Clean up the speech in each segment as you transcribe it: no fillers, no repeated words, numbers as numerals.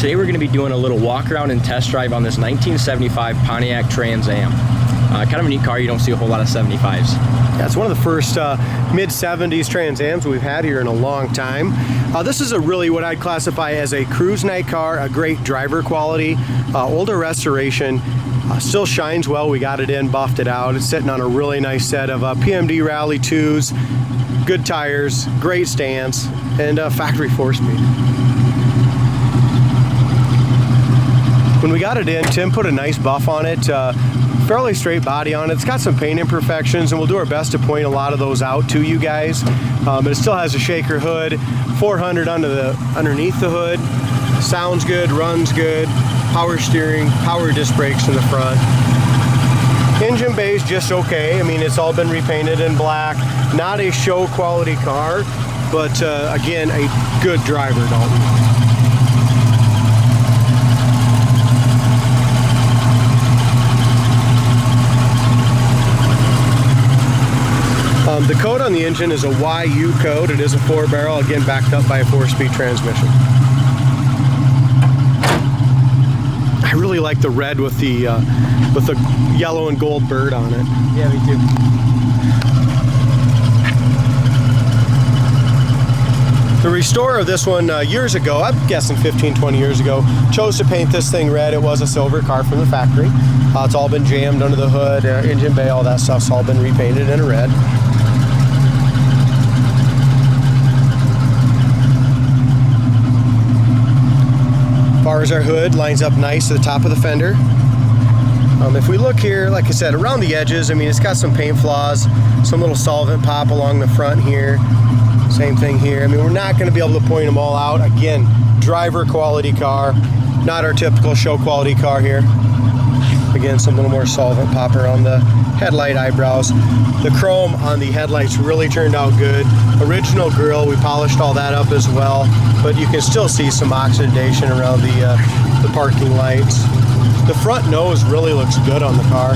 Today we're going to be doing a little walk around and test drive on this 1975 Pontiac Trans Am. Kind of a neat car. You don't see a whole lot of 75s. Yeah, it's one of the first mid-70s Trans Ams we've had here in a long time. This is a really what I'd classify as a cruise night car, a great driver quality, older restoration. Still shines well. We got it in, buffed it out. It's sitting on a really nice set of PMD Rally 2s, good tires, great stance, and factory 4-speed. When we got it in, Tim put a nice buff on it, fairly straight body on it. It's got some paint imperfections, and we'll do our best to point a lot of those out to you guys. But it still has a shaker hood, 400 underneath the hood. Sounds good, runs good, power steering, power disc brakes in the front. Engine bay is just okay. I mean, it's all been repainted in black. Not a show quality car, but again, a good driver, Dalton. The code on the engine is a YU code. It is a 4-barrel, again backed up by a 4-speed transmission. I really like the red with the yellow and gold bird on it. Yeah, me too. The restorer of this one years ago, I'm guessing 15-20 years ago, chose to paint this thing red. It was a silver car from the factory. It's all been jammed under the hood, engine bay, all that stuff's all been repainted in a red. As far as our hood, lines up nice to the top of the fender. If we look here, like I said, around the edges, I mean, it's got some paint flaws, some little solvent pop along the front here. Same thing here. I mean, we're not going to be able to point them all out. Again, driver quality car, not our typical show quality car here. Again, some little more solvent pop around the headlight eyebrows. The chrome on the headlights really turned out good. Original grille, we polished all that up as well, but you can still see some oxidation around the parking lights. The front nose really looks good on the car.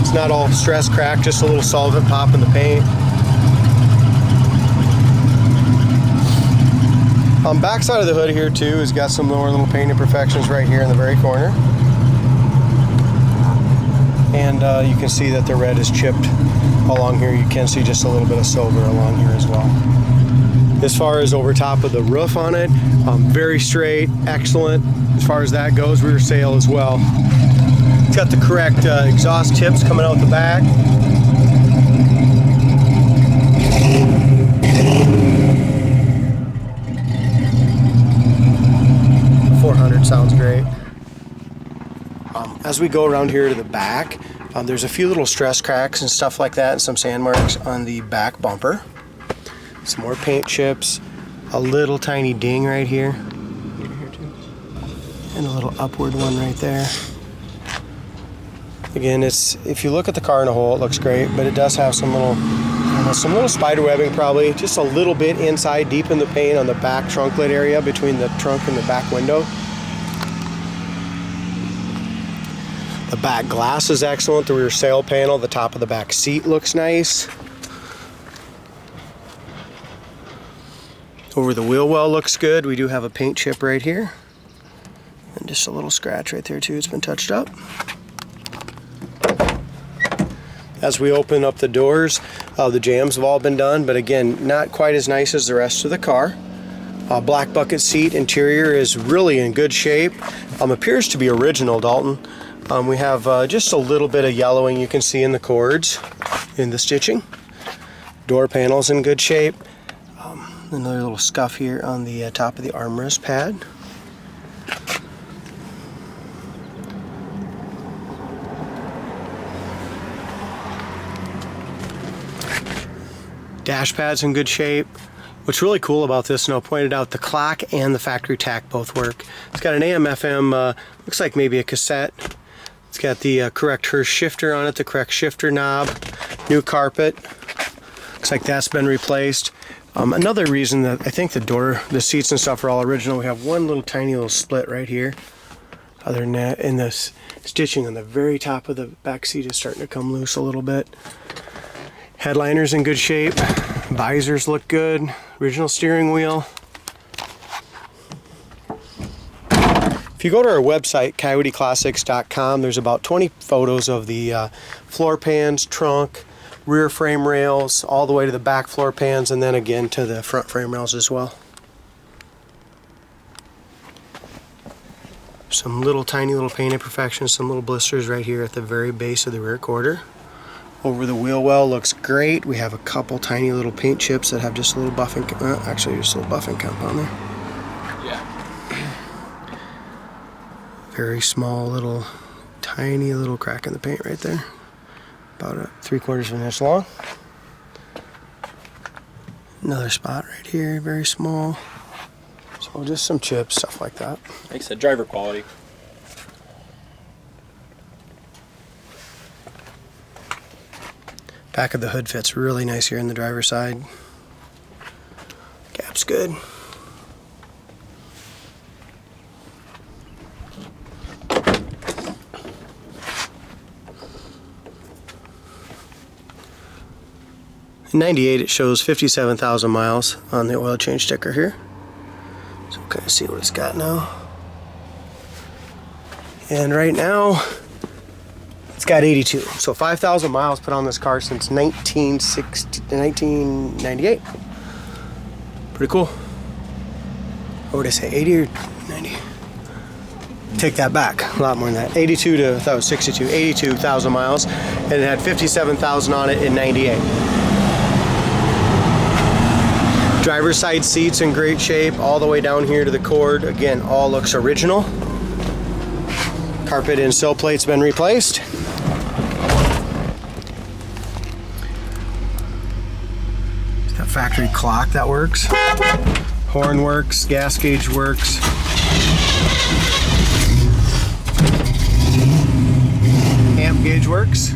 It's not all stress cracked, just a little solvent pop in the paint. On back side of the hood here too has got some lower little paint imperfections right here in the very corner. And you can see that the red is chipped along here. You can see just a little bit of silver along here as well. As far as over top of the roof on it, very straight, excellent. As far as that goes, rear sail as well. It's got the correct exhaust tips coming out the back. Sounds great. As we go around here to the back, there's a few little stress cracks and stuff like that, and some sand marks on the back bumper. Some more paint chips, a little tiny ding right here, and a little upward one right there. Again, if you look at the car in a whole, it looks great, but it does have some little spider webbing, probably just a little bit inside, deep in the paint on the back trunk lid area between the trunk and the back window. The back glass is excellent. The rear sail panel, the top of the back seat looks nice. Over the wheel well looks good. We do have a paint chip right here. And just a little scratch right there too. It's been touched up. As we open up the doors, the jams have all been done, but again, not quite as nice as the rest of the car. Black bucket seat interior is really in good shape. Appears to be original, Dalton. We have just a little bit of yellowing you can see in the cords, in the stitching. Door panel's in good shape. Another little scuff here on the top of the armrest pad. Dash pad's in good shape. What's really cool about this, and I'll point it out, the clock and the factory tack both work. It's got an AM FM, looks like maybe a cassette. It's got the correct Hurst shifter on it, the correct shifter knob, new carpet. Looks like that's been replaced. Another reason that I think the seats and stuff are all original, we have one little tiny little split right here. Other than that, and this stitching on the very top of the back seat is starting to come loose a little bit. Headliner's in good shape. Visors look good. Original steering wheel. If you go to our website, coyoteclassics.com, there's about 20 photos of the floor pans, trunk, rear frame rails, all the way to the back floor pans, and then again to the front frame rails as well. Some little tiny little paint imperfections, some little blisters right here at the very base of the rear quarter. Over the wheel well looks great. We have a couple tiny little paint chips that have just a little buffing, actually just a little buffing compound there. Yeah. Very small little, tiny little crack in the paint right there. About a 3/4 of an inch long. Another spot right here, very small. So just some chips, stuff like that. Like I said, driver quality. Back of the hood fits really nice here in the driver's side. Gap's good. In '98 it shows 57,000 miles on the oil change sticker here. So we'll kind of see what it's got now. And right now it's got 82. So 5,000 miles put on this car since 1998. Pretty cool. What would I say, 80 or 90? Take that back, a lot more than that. 82 to, I thought it was 62, 82,000 miles, and it had 57,000 on it in '98. Driver's side seats in great shape, all the way down here to the cord. Again, all looks original. Carpet and sill plate's been replaced. It's got factory clock that works. Horn works, gas gauge works. Amp gauge works.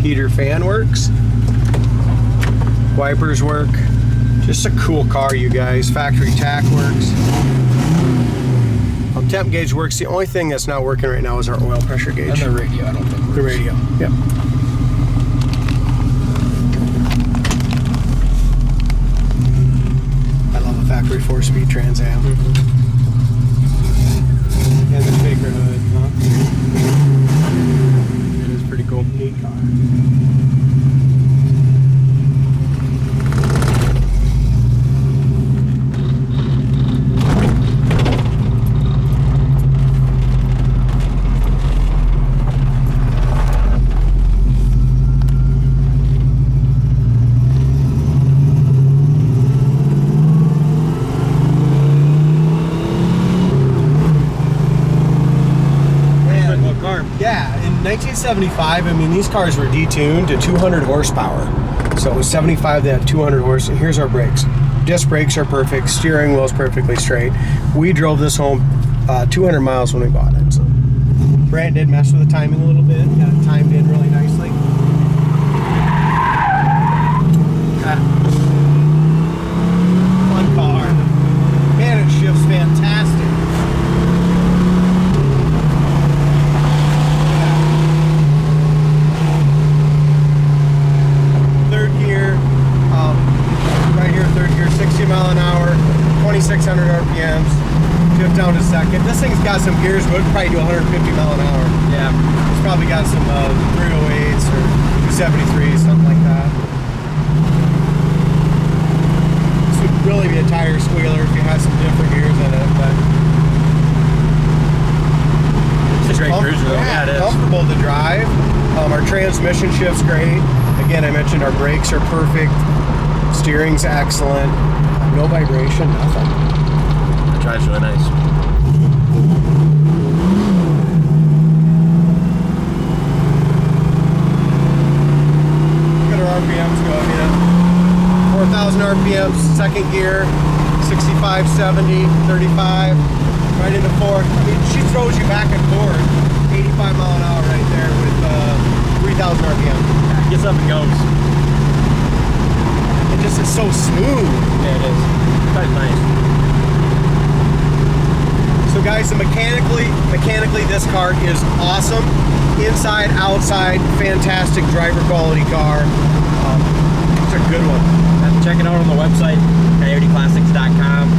Heater fan works. Wipers work. Just a cool car, you guys. Factory tack works. Temp gauge works. The only thing that's not working right now is our oil pressure gauge. And the radio, I don't think. The radio, yep. I love a factory 4-speed Trans Am. And the shaker hood, huh? It is pretty cool. Neat car. Yeah, in 1975, I mean, these cars were detuned to 200 horsepower. So it was 75 that had 200 horse. And here's our brakes. Disc brakes are perfect. Steering wheel's perfectly straight. We drove this home 200 miles when we bought it. So Brant did mess with the timing a little bit. Got it timed in really nicely. Fun car. Man, it shifts fantastic. Right here, third gear, 60 mile an hour, 2,600 RPMs, shift down to second. This thing's got some gears, but it could probably do 150 mile an hour. Yeah. It's probably got some 308s or 273s, something like that. This would really be a tire squealer if you had some different gears in it, but It's a great cruiser though. Yeah, it is. Comfortable to drive. Our transmission shift's great. Again, I mentioned our brakes are perfect. Steering's excellent. No vibration, nothing. It drives really nice. Look at our RPMs go. I mean, 4,000 RPMs, second gear, 65, 70, 35, right into fourth. I mean, she throws you back and forth, 85 mile an hour right there with 3,000 RPM. Yeah, it gets up and goes. It just is so smooth. Yeah, it is. Quite nice. So guys, mechanically this car is awesome. Inside, outside, fantastic driver quality car. It's a good one. Check it out on the website, coyoteclassics.com.